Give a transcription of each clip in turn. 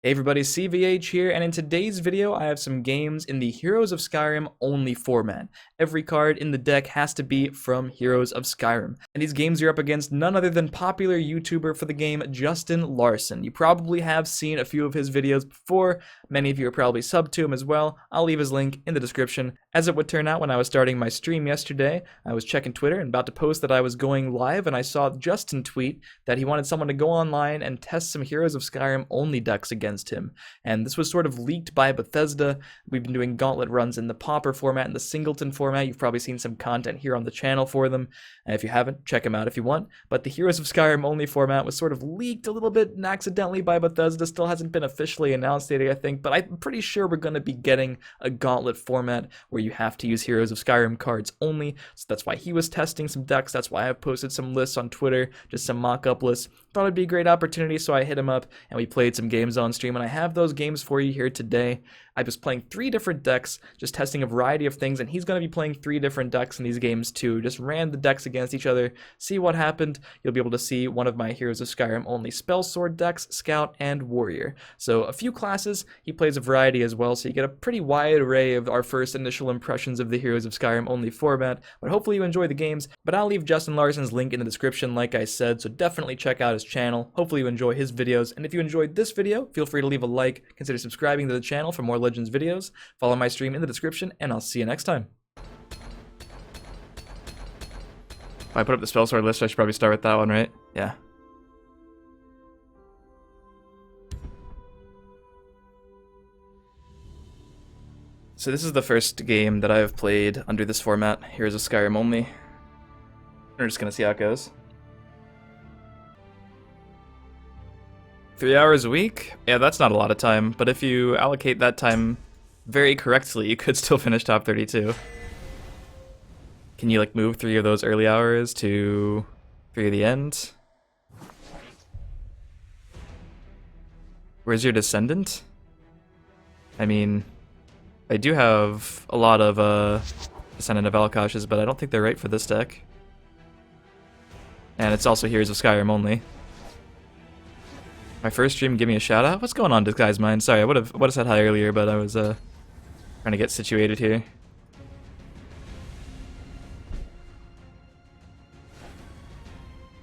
Hey everybody, CVH here, and in today's video I have some games in the Heroes of Skyrim only format. Every card in the deck has to be from Heroes of Skyrim, and these games are up against none other than popular YouTuber for the game, JustinLarson. You probably have seen a few of his videos before, many of you are probably subbed to him as well. I'll leave his link in the description. As it would turn out, when I was starting my stream yesterday, I was checking Twitter and about to post that I was going live, and I saw Justin tweet that he wanted someone to go online and test some Heroes of Skyrim only decks against him. And this was sort of leaked by Bethesda. We've been doing gauntlet runs in the Pauper format and the Singleton format. You've probably seen some content here on the channel for them. And if you haven't, check them out if you want. But the Heroes of Skyrim only format was sort of leaked a little bit accidentally by Bethesda. Still hasn't been officially announced yet, I think, but I'm pretty sure we're going to be getting a gauntlet format where you have to use Heroes of Skyrim cards only. So that's why he was testing some decks. That's why I've posted some lists on Twitter, just some mock-up lists. Thought it'd be a great opportunity, so I hit him up and we played some games on stream, and I have those games for you here today. I was playing 3 different decks, just testing a variety of things, and he's going to be playing 3 different decks in these games too. Just ran the decks against each other, see what happened. You'll be able to see one of my Heroes of Skyrim only Spellsword decks, Scout, and Warrior. So a few classes, he plays a variety as well, so you get a pretty wide array of our first initial impressions of the Heroes of Skyrim only format, but hopefully you enjoy the games. But I'll leave JustinLarson's link in the description like I said, so definitely check out his channel. Hopefully you enjoy his videos, and if you enjoyed this video, feel free to leave a like, consider subscribing to the channel for more Legends videos, follow my stream in the description, and I'll see you next time. If I put up the Spellsword list, I should probably start with that one, right? Yeah. So this is the first game that I have played under this format, Heroes of Skyrim only. We're just gonna see how it goes. 3 hours a week? Yeah, that's not a lot of time, but if you allocate that time very correctly, you could still finish top 32. Can you like move 3 of those early hours to 3 of the end? Where's your Descendant? I mean, I do have a lot of Descendant of Alakash's, but I don't think they're right for this deck. And it's also Heroes of Skyrim only. My first stream, give me a shout out. What's going on, Disguise Mind? Sorry, I would have said hi earlier, but I was trying to get situated here.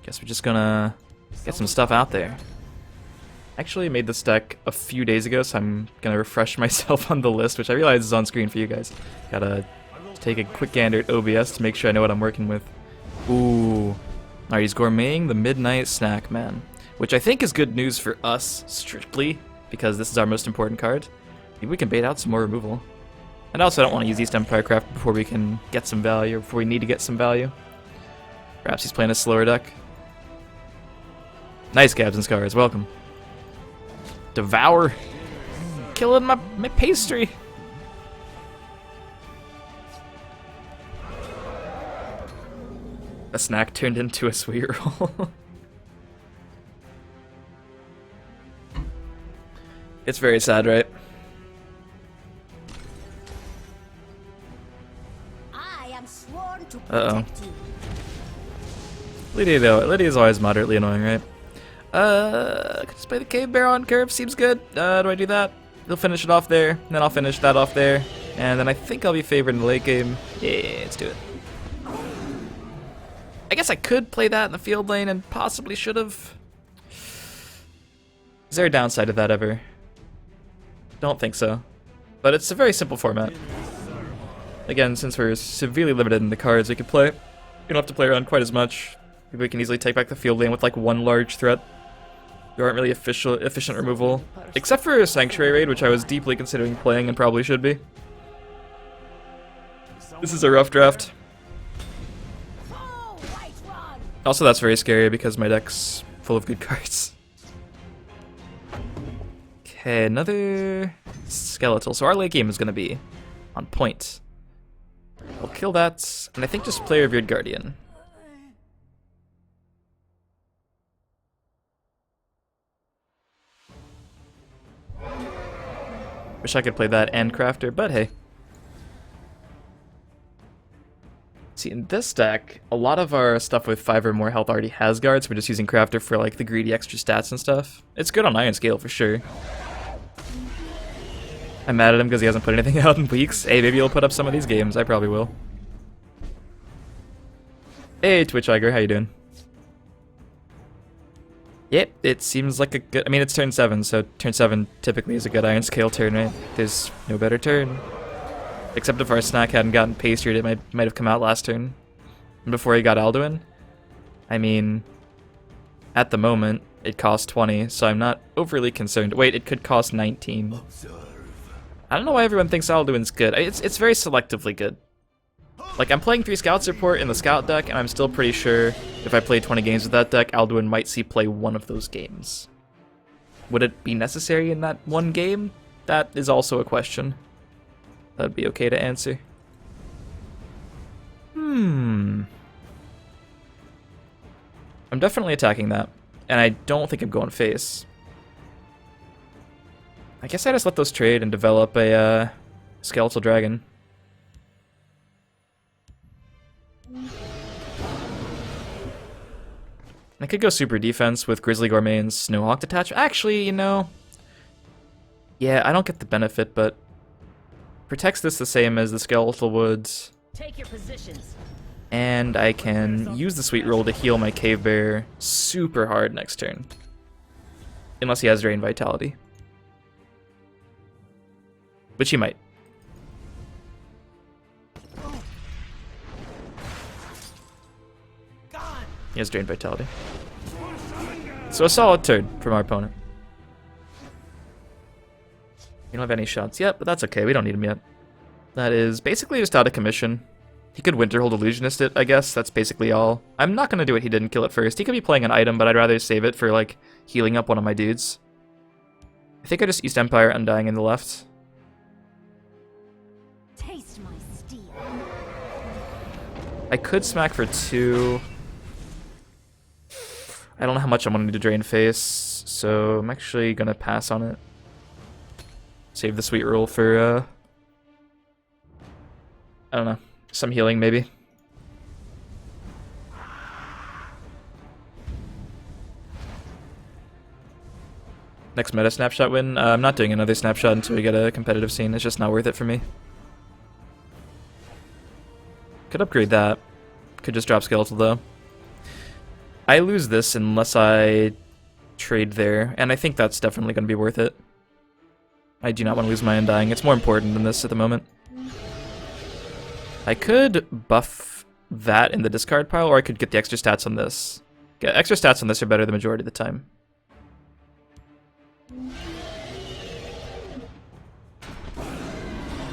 Guess we're just gonna get some stuff out there. Actually made this deck a few days ago, so I'm gonna refresh myself on the list, which I realize is on screen for you guys. Gotta take a quick gander at OBS to make sure I know what I'm working with. Ooh. Alright, he's gourmeting the Midnight Snack Man, which I think is good news for us, strictly, because this is our most important card. Maybe we can bait out some more removal. And also I don't want to use East Empire Craft before we can get some value, or before we need to get some value. Perhaps he's playing a slower deck. Nice, Gabs and Scars, welcome. Devour. Killing my pastry. A snack turned into a sweet roll. It's very sad, right? I am sworn to Uh-oh. Lydia, though. Lydia's always moderately annoying, right? Could just play the Cave Bear on curve, seems good. Do I do that? He'll finish it off there, and then I'll finish that off there. And then I think I'll be favored in the late game. Yeah, let's do it. I guess I could play that in the field lane and possibly should have. Is there a downside to that ever? Don't think so. But it's a very simple format. Again, since we're severely limited in the cards we could play, we don't have to play around quite as much. Maybe we can easily take back the field lane with like one large threat. There aren't really efficient removal. Except for a Sanctuary Raid, which I was deeply considering playing and probably should be. This is a rough draft. Also, that's very scary because my deck's full of good cards. Okay, another skeletal. So our late game is going to be on point. We'll kill that, and I think just play Revered Guardian. Wish I could play that and Crafter, but hey. See, in this deck, a lot of our stuff with 5 or more health already has guards. We're just using Crafter for like the greedy extra stats and stuff. It's good on Iron Scale for sure. I'm mad at him because he hasn't put anything out in weeks. Hey, maybe he'll put up some of these games. I probably will. Hey, Twitch Iger, how you doing? Yep, it seems like a good... I mean, it's turn 7, so turn 7 typically is a good Iron Scale turn, right? There's no better turn. Except if our snack hadn't gotten pastry, it might have come out last turn. Before he got Alduin. I mean, at the moment, it costs 20, so I'm not overly concerned. Wait, it could cost 19. I don't know why everyone thinks Alduin's good. It's very selectively good. Like, I'm playing 3 Scout Support in the Scout deck, and I'm still pretty sure if I play 20 games with that deck, Alduin might see play one of those games. Would it be necessary in that one game? That is also a question. That'd be okay to answer. I'm definitely attacking that, and I don't think I'm going face. I guess I just let those trade and develop a skeletal dragon. I could go super defense with Grizzly Gourmet and Snowhawk Detach. Actually, you know, yeah, I don't get the benefit, but protects this the same as the Skeletal Woods. Take your positions. And I can use the Sweet Roll to heal my Cave Bear super hard next turn. Unless he has Drain Vitality. Which he might. He has Drain Vitality. So a solid turn from our opponent. We don't have any shots yet, but that's okay. We don't need him yet. That is basically just out of commission. He could Winterhold Illusionist it, I guess. That's basically all. I'm not going to do it. He didn't kill it first. He could be playing an item, but I'd rather save it for, like, healing up one of my dudes. I think I just East Empire Undying in the left. Taste my steel. I could smack for 2. I don't know how much I'm wanting to drain face, so I'm actually going to pass on it. Save the Sweet Roll for, I don't know. Some healing, maybe. Next meta snapshot win. I'm not doing another snapshot until we get a competitive scene. It's just not worth it for me. Could upgrade that. Could just drop Skeletal, though. I lose this unless I trade there, and I think that's definitely going to be worth it. I do not want to lose my Undying. It's more important than this at the moment. I could buff that in the discard pile, or I could get the extra stats on this. Yeah, extra stats on this are better the majority of the time.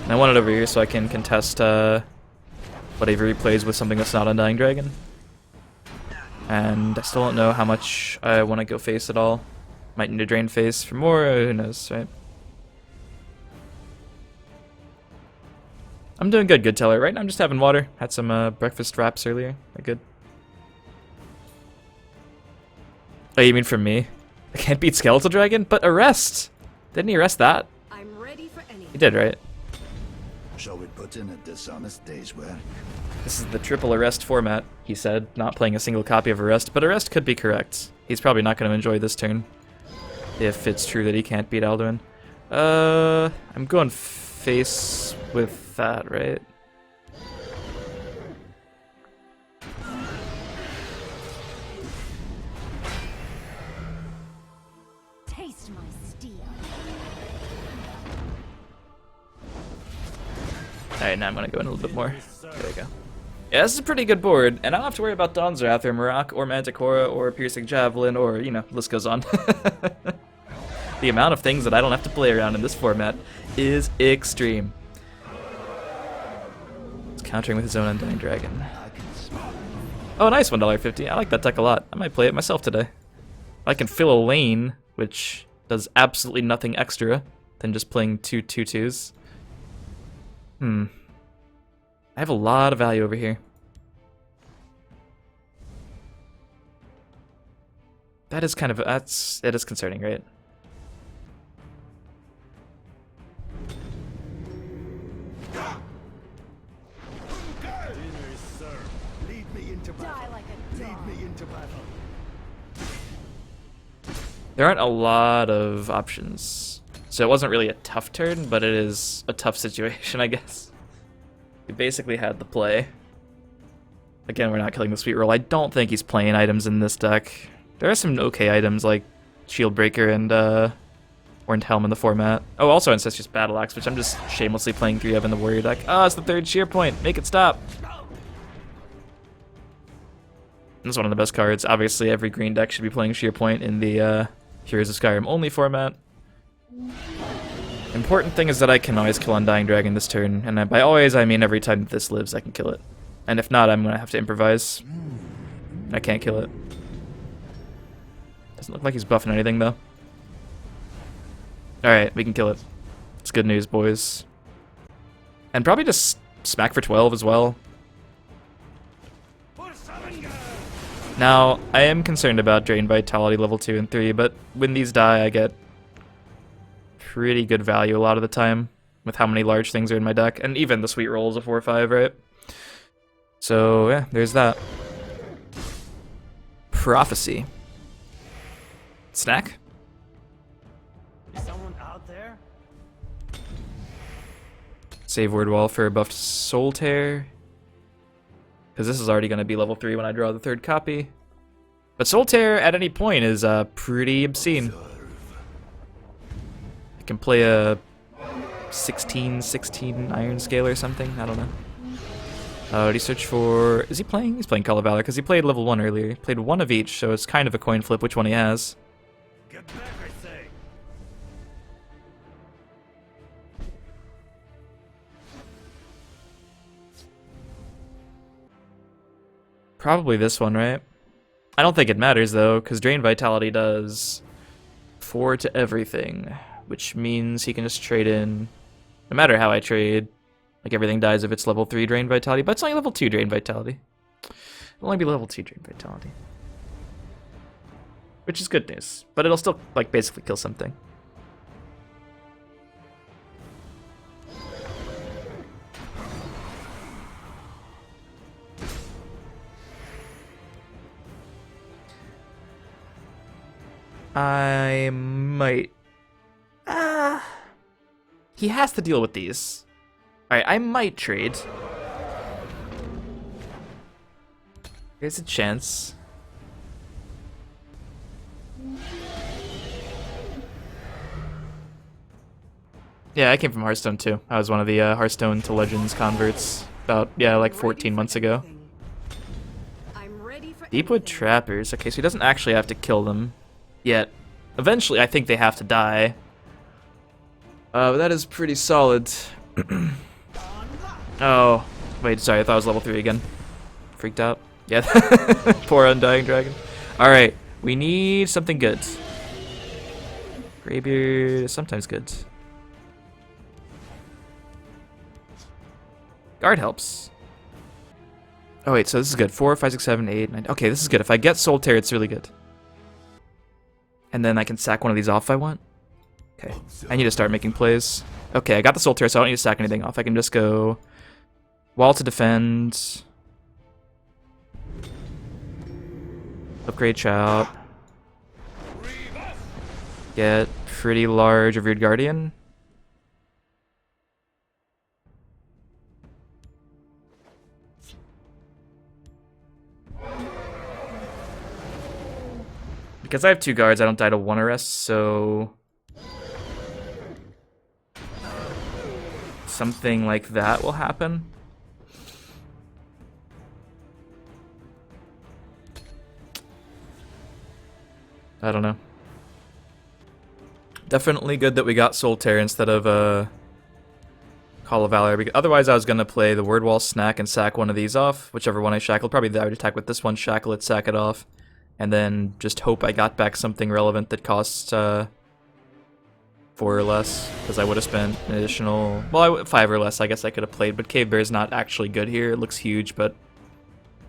And I want it over here so I can contest whatever he plays with something that's not Undying Dragon. And I still don't know how much I want to go face at all. Might need to drain face for more, who knows, right? I'm doing good, Good Teller. Right now I'm just having water. Had some breakfast wraps earlier. They're good. Oh, you mean from me? I can't beat Skeletal Dragon? But arrest! Didn't he arrest that? I'm ready for anything. He did, right? Shall we put in a dishonest day's work? This is the triple arrest format, he said, not playing a single copy of arrest, but arrest could be correct. He's probably not going to enjoy this turn, if it's true that he can't beat Alduin. I'm going face with that, right? Taste my steel. Alright, now I'm going to go in a little bit more. There we go. Yeah, this is a pretty good board, and I don't have to worry about Dawn's Wrath or Marak or Manticora or Piercing Javelin or, you know, the list goes on. The amount of things that I don't have to play around in this format is extreme. It's countering with his own Undying Dragon. Oh, nice, $1.50. I like that deck a lot. I might play it myself today. I can fill a lane, which does absolutely nothing extra than just playing 2 2/2s. I have a lot of value over here. That is kind of, it is concerning, right? Die like a dog. There aren't a lot of options. So it wasn't really a tough turn, but it is a tough situation, I guess. We basically had the play. Again, we're not killing the Sweet Roll. I don't think he's playing items in this deck. There are some okay items like Shield Breaker and Horned Helm in the format. Oh, also Incestuous Battle Axe, which I'm just shamelessly playing 3 of in the Warrior deck. Oh, it's the 3rd Shear Point. Make it stop. This is one of the best cards. Obviously, every green deck should be playing Shear Point in the Heroes of Skyrim-Only format. Important thing is that I can always kill Undying Dragon this turn, and by always I mean every time this lives I can kill it. And if not, I'm gonna have to improvise. I can't kill it. Doesn't look like he's buffing anything though. Alright, we can kill it. It's good news, boys. And probably just smack for 12 as well. Now, I am concerned about Drain Vitality level 2 and 3, but when these die, I get pretty good value a lot of the time with how many large things are in my deck. And even the Sweet Roll is a 4/5, right? So, yeah, there's that. Prophecy. Snack? Is someone out there? Save word wall for a buffed Soul Tear. Because this is already going to be level 3 when I draw the 3rd copy. But Soul Tear at any point is pretty obscene. I can play a 16 Iron Scale or something. I don't know. Did he search for... Is he playing? He's playing Call of Valor because he played level 1 earlier. He played 1 of each, so it's kind of a coin flip which one he has. Get back, I say. Probably this one, right? I don't think it matters, though, because Drain Vitality does 4 to everything, which means he can just trade in, no matter how I trade, like everything dies if it's level 3 Drain Vitality, but it's only level 2 Drain Vitality. It'll only be level 2 Drain Vitality. Which is good news, but it'll still, like, basically kill something. I might... he has to deal with these. Alright, I might trade. There's a chance. Yeah, I came from Hearthstone too. I was one of the Hearthstone to Legends converts about, yeah, like 14 months ago. I'm ready for Deepwood anything. Trappers. Okay, so he doesn't actually have to kill them yet. Eventually, I think they have to die. But that is pretty solid. Oh, wait, sorry, I thought it was level 3 again. Freaked out. Yeah, poor Undying Dragon. Alright, we need something good. Greybeard is sometimes good. Guard helps. Oh wait, so this is good. 4, 5, 6, 7, 8, 9. Okay, this is good. If I get Soul Tear, it's really good. And then I can sack one of these off if I want. Okay, I need to start making plays. Okay, I got the Soul Tear, so I don't need to sack anything off. I can just go Wall to defend. Upgrade Chout. Get pretty large Revered Guardian. Because I have 2 guards, I don't die to 1 arrest, so... something like that will happen. I don't know. Definitely good that we got Soul Tear instead of Call of Valor. Otherwise, I was going to play the Word Wall, Snack, and sack one of these off. Whichever one I shackled. Probably I would attack with this one, shackle it, sack it off. And then just hope I got back something relevant that costs 4 or less, because I would have spent an additional, well, 5 or less I guess I could have played, but Cave Bear is not actually good here. It looks huge, but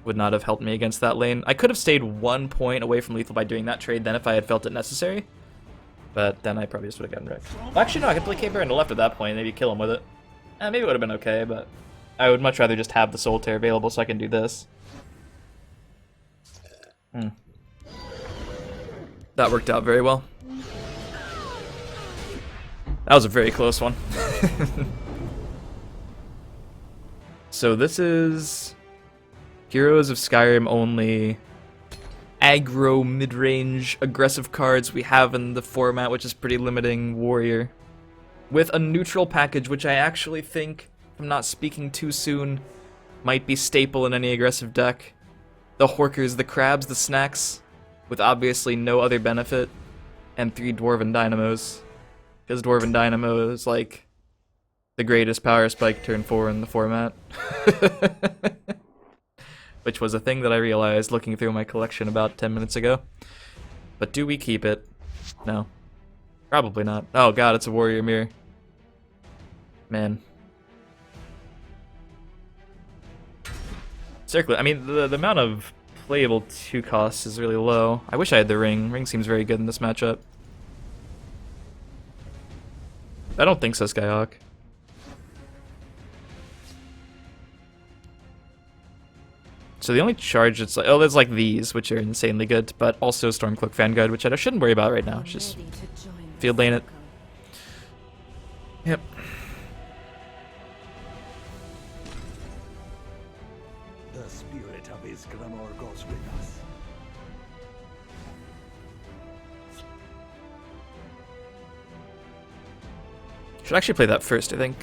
would not have helped me against that lane. I could have stayed 1 point away from lethal by doing that trade then if I had felt it necessary, but then I probably just would have gotten wrecked. Well, actually, no, I could play Cave Bear on the left at that point, maybe kill him with it. Maybe it would have been okay, but I would much rather just have the Soul Tear available so I can do this. That worked out very well. That was a very close one. So this is Heroes of Skyrim only aggro mid-range aggressive cards we have in the format, which is pretty limiting warrior. With a neutral package, which I actually think, if I'm not speaking too soon, might be staple in any aggressive deck. The Horkers, the Crabs, the Snacks, with obviously no other benefit, and 3 Dwarven Dynamos. Because Dwarven Dynamo is like the greatest power spike turn 4 in the format. Which was a thing that I realized looking through my collection about 10 minutes ago. But do we keep it? No. Probably not. Oh god, it's a warrior mirror. Man. Circlet. I mean, the amount of playable 2 costs is really low. I wish I had the ring. Ring seems very good in this matchup. I don't think so, Skyhawk. So the only charge it's like, oh, there's like these, which are insanely good, but also Stormcloak Vanguard, which I shouldn't worry about right now. Just field lane it. Yep. The spirit of his glamour goes with us. Should actually play that first, I think.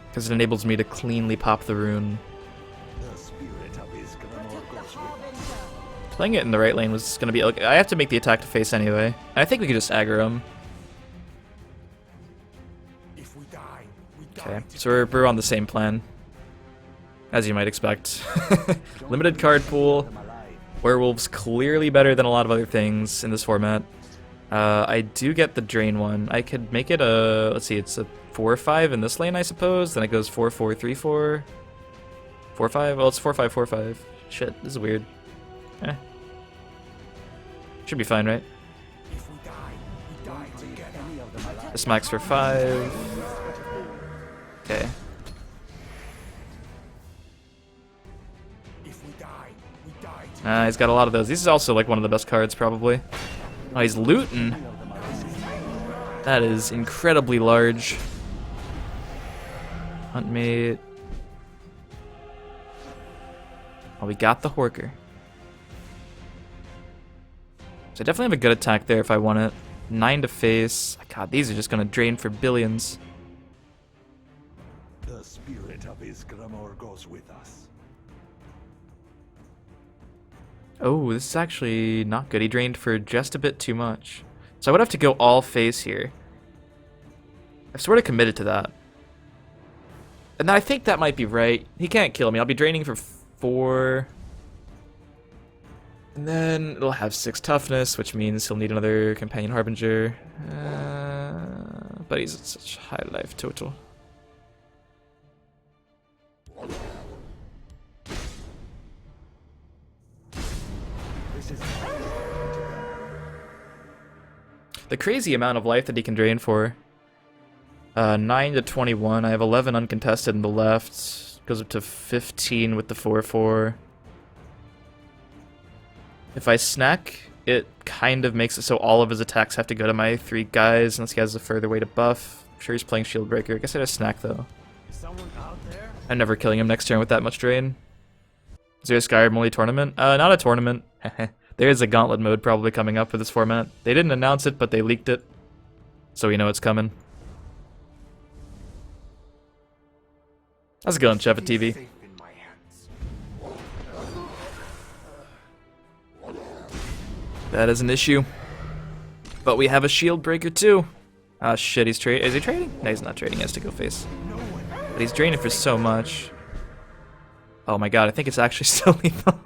Because it enables me to cleanly pop the rune. The spirit of his glamour goes with us. Playing it in the right lane was going to be... Okay, I have to make the attack to face anyway. I think we could just aggro him. If we die, we Okay, so we're on the same plan. As you might expect. Limited card pool. Werewolves clearly better than a lot of other things in this format. I do get the drain one. I could make it a... Let's see, it's a 4-5 in this lane, I suppose. Then it goes 4-4, 3-4. 4-5? Well, it's 4-5, 4-5. Shit, this is weird. Eh. Should be fine, right? If we die, we die together. This max for 5. Okay. If we die, we die together. He's got a lot of those. This is also like one of the best cards, probably. Oh, he's looting. That is incredibly large. Huntmate. Oh, we got the Horker. So I definitely have a good attack there if I want it. 9 to face. God, these are just gonna drain for billions. The spirit of his glamour goes with us. Oh, this is actually not good. He drained for just a bit too much. So I would have to go all face here. I've sort of committed to that. And I think that might be right. He can't kill me. I'll be draining for 4. And then it'll have 6 toughness, which means he'll need another Companion Harbinger. But he's at such high life total. The crazy amount of life that he can drain for. 9 to 21. I have 11 uncontested in the left. Goes up to 15 with the 4-4. If I snack, it kind of makes it so all of his attacks have to go to my 3 guys, unless he has a further way to buff. I'm sure he's playing Shield Breaker. I guess I just snack though. Is someone out there? I'm never killing him next turn with that much drain. Is there a Skyrim-Only tournament? Not a tournament. There is a gauntlet mode probably coming up for this format. They didn't announce it, but they leaked it. So we know it's coming. How's it going, Chef at TV? That is an issue. But we have a shield breaker too. Ah shit, he's trading. Is he trading? No, he's not trading. He has to go face. But he's draining for so much. Oh my god, I think it's actually still lethal.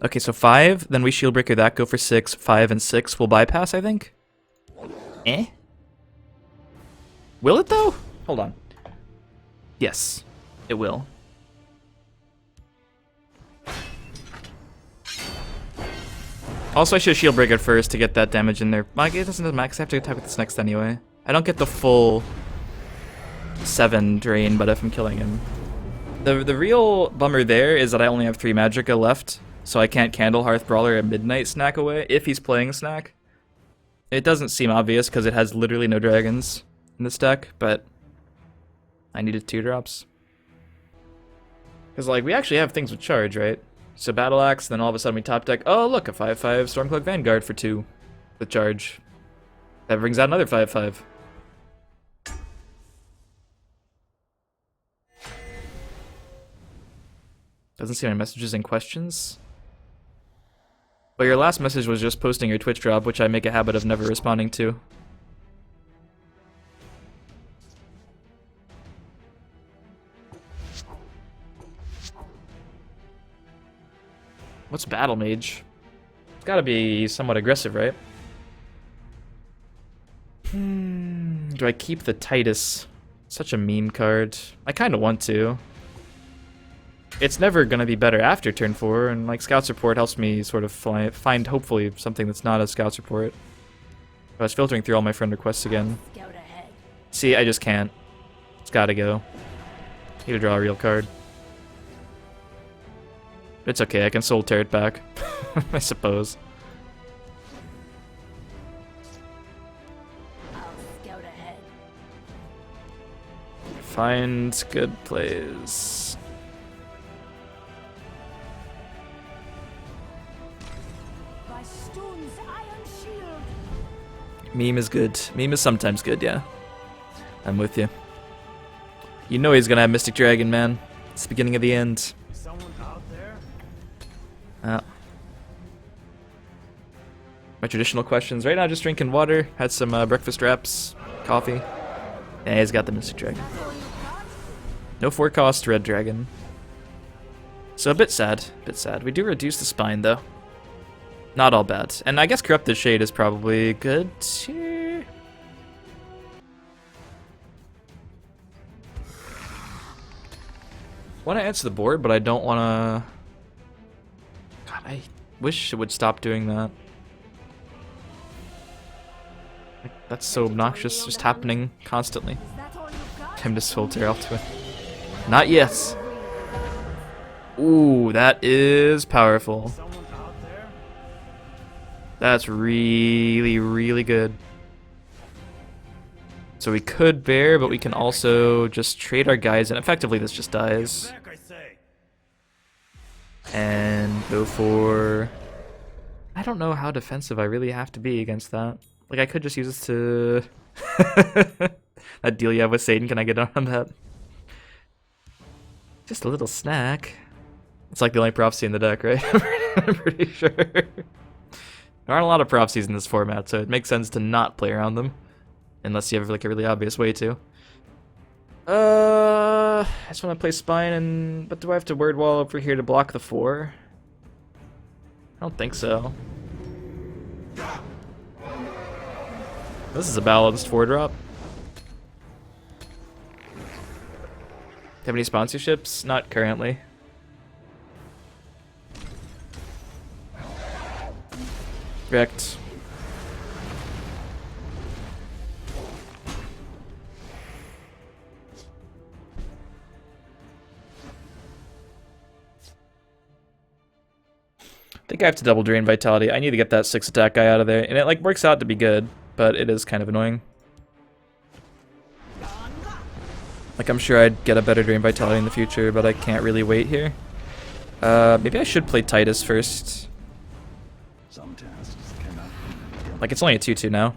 Okay, so 5, then we shield breaker that, go for 6, 5 and 6 will bypass, I think. Eh? Will it though? Hold on. Yes, it will. Also, I should shield breaker first to get that damage in there. It doesn't matter, 'cause I have to attack with this next anyway. I don't get the full 7 drain, but if I'm killing him, The real bummer there is that I only have 3 Magicka left, so I can't Candle Hearth Brawler at midnight snack away if he's playing snack. It doesn't seem obvious because it has literally no dragons in this deck, but I needed 2 drops. Because, like, we actually have things with charge, right? So Battle Axe, then all of a sudden we top deck, oh look, a 5/5 Stormcloak Vanguard for 2 with charge. That brings out another 5/5. Doesn't see any messages and questions. But your last message was just posting your Twitch drop, which I make a habit of never responding to. What's Battlemage? It's gotta be somewhat aggressive, right? Do I keep the Titus? Such a mean card. I kinda want to. It's never gonna be better after turn 4, and like Scout's Report helps me sort of find hopefully something that's not a Scout's Report. I was filtering through all my friend requests again. See, I just can't. It's gotta go. Need to draw a real card. It's okay, I can soul tear it back. I suppose. Find good plays. Meme is good. Meme is sometimes good, yeah. I'm with you. You know he's gonna have Mystic Dragon, man. It's the beginning of the end. Is someone out there? My traditional questions. Right now just drinking water. Had some breakfast wraps. Coffee. Yeah, he's got the Mystic Dragon. No 4-cost Red Dragon. So a bit sad. We do reduce the spine, though. Not all bad. And I guess Corrupted Shade is probably good. Want to answer the board, but I don't want to... God, I wish it would stop doing that. Like, that's so obnoxious, just happening constantly. Time to soul tear off to it. Not yet. Ooh, that is powerful. Someone out there? That's really, really good. So we could bear, but we can also just trade our guys, and effectively this just dies. Back, I say. And go for... I don't know how defensive I really have to be against that. Like, I could just use this to... That deal you have with Satan, can I get on that? Just a little snack. It's like the only prophecy in the deck, right? I'm pretty sure. There aren't a lot of prophecies in this format, so it makes sense to not play around them. Unless you have like a really obvious way to. I just want to play Spine, and but do I have to word wall over here to block the 4? I don't think so. This is a balanced 4-drop. Have any sponsorships? Not currently. Correct. I think I have to double drain Vitality. I need to get that 6 attack guy out of there. And it like works out to be good, but it is kind of annoying. Like I'm sure I'd get a better drain Vitality in the future, but I can't really wait here. Maybe I should play Titus first. Some tasks cannot be Like it's only a 2/2 now.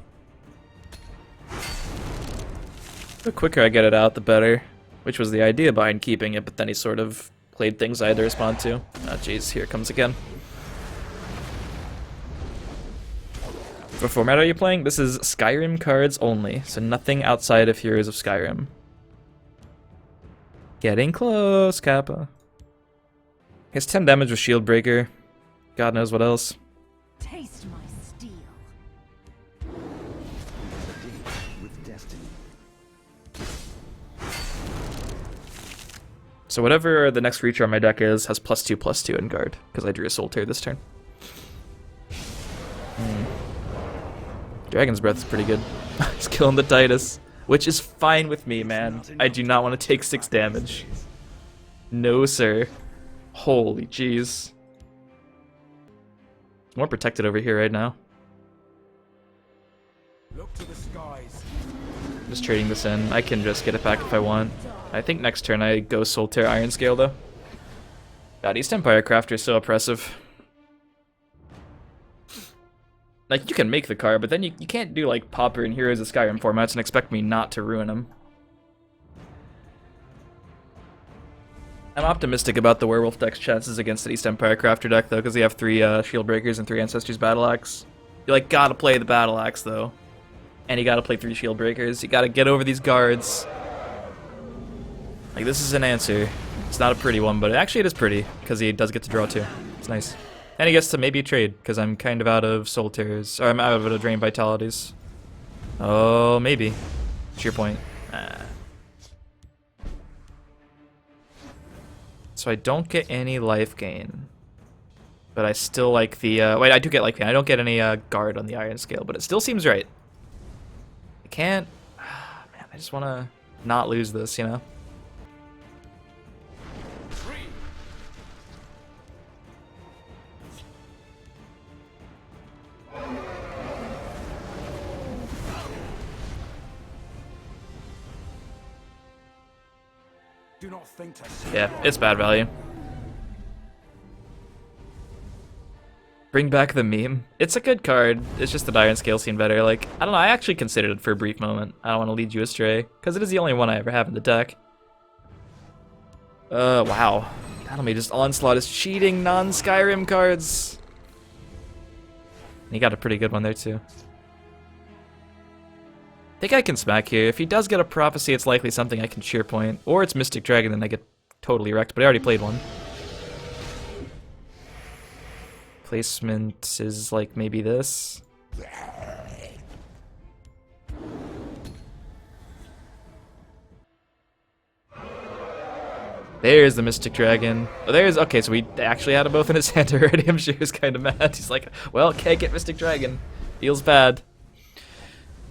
The quicker I get it out, the better. Which was the idea behind keeping it, but then he sort of played things I had to respond to. Oh jeez, here it comes again. What format are you playing? This is Skyrim cards only, so nothing outside of Heroes of Skyrim. Getting close, Kappa. He has 10 damage with Shield Breaker. God knows what else. Taste my steel. with destiny. So whatever the next creature on my deck is has +2/+2 in guard, because I drew a Soul Tear this turn. Dragon's Breath is pretty good. He's killing the Titus, which is fine with me, man. I do not want to take 6 damage. No, sir. Holy jeez. More protected over here right now. Look to the skies. Just trading this in. I can just get it back if I want. I think next turn I go Solitaire Iron Scale though. God, East Empire Crafter is so oppressive. Like, you can make the card, but then you can't do like Pauper and Heroes of Skyrim formats and expect me not to ruin them. I'm optimistic about the Werewolf deck's chances against the East Empire Crafter deck though, because they have 3 Shield Breakers and 3 Ancestors Battle Axe. You like gotta play the Battle Axe though. And you gotta play 3 Shield Breakers. You gotta get over these guards. Like, this is an answer. It's not a pretty one, but actually it is pretty, because he does get to draw 2. It's nice. And he gets to maybe trade, because I'm kind of out of Solitaires, or I'm out of Drain Vitalities. Oh, maybe. What's your point? So I don't get any life gain. But I still like the, wait, I do get life gain. I don't get any guard on the Iron Scale, but it still seems right. I can't, man, I just want to not lose this, you know? Do not think to Yeah, it's bad value. Bring back the meme. It's a good card. It's just that Iron Scale seemed better. Like, I don't know, I actually considered it for a brief moment. I don't want to lead you astray, because it is the only one I ever have in the deck. Wow. Battlemage Onslaught is cheating non-Skyrim cards. He got a pretty good one there, too. I think I can smack here. If he does get a Prophecy, it's likely something I can cheer point. Or it's Mystic Dragon, then I get totally wrecked, but I already played one. Placement is like maybe this. There's the Mystic Dragon. Oh, there's, okay, so we actually had them both in his hand already. I'm sure he's kind of mad. He's like, well, can't get Mystic Dragon. Feels bad.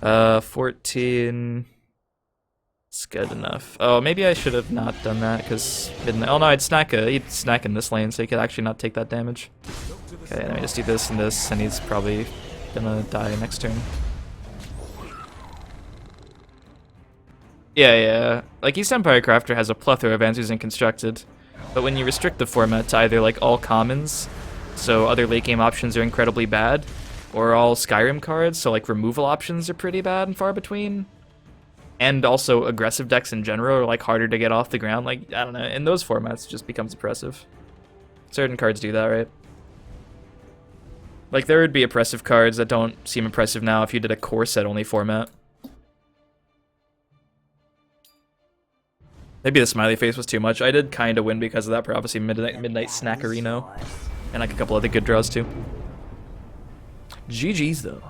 14. It's good enough. Oh, maybe I should have not done that, because midnight. Oh no, he'd snack in this lane, so he could actually not take that damage. Okay, let me just do this and this, and he's probably gonna die next turn. Yeah. Like, East Empire Crafter has a plethora of answers in Constructed, but when you restrict the format to either like all commons, so other late game options are incredibly bad, or all Skyrim cards, so like removal options are pretty bad and far between, and also aggressive decks in general are like harder to get off the ground, like, I don't know, in those formats it just becomes oppressive. Certain cards do that, right? Like, there would be oppressive cards that don't seem impressive now if you did a core set only format. Maybe the smiley face was too much. I did kind of win because of that Prophecy Midnight Snackerino, and like a couple other good draws too. GG's though.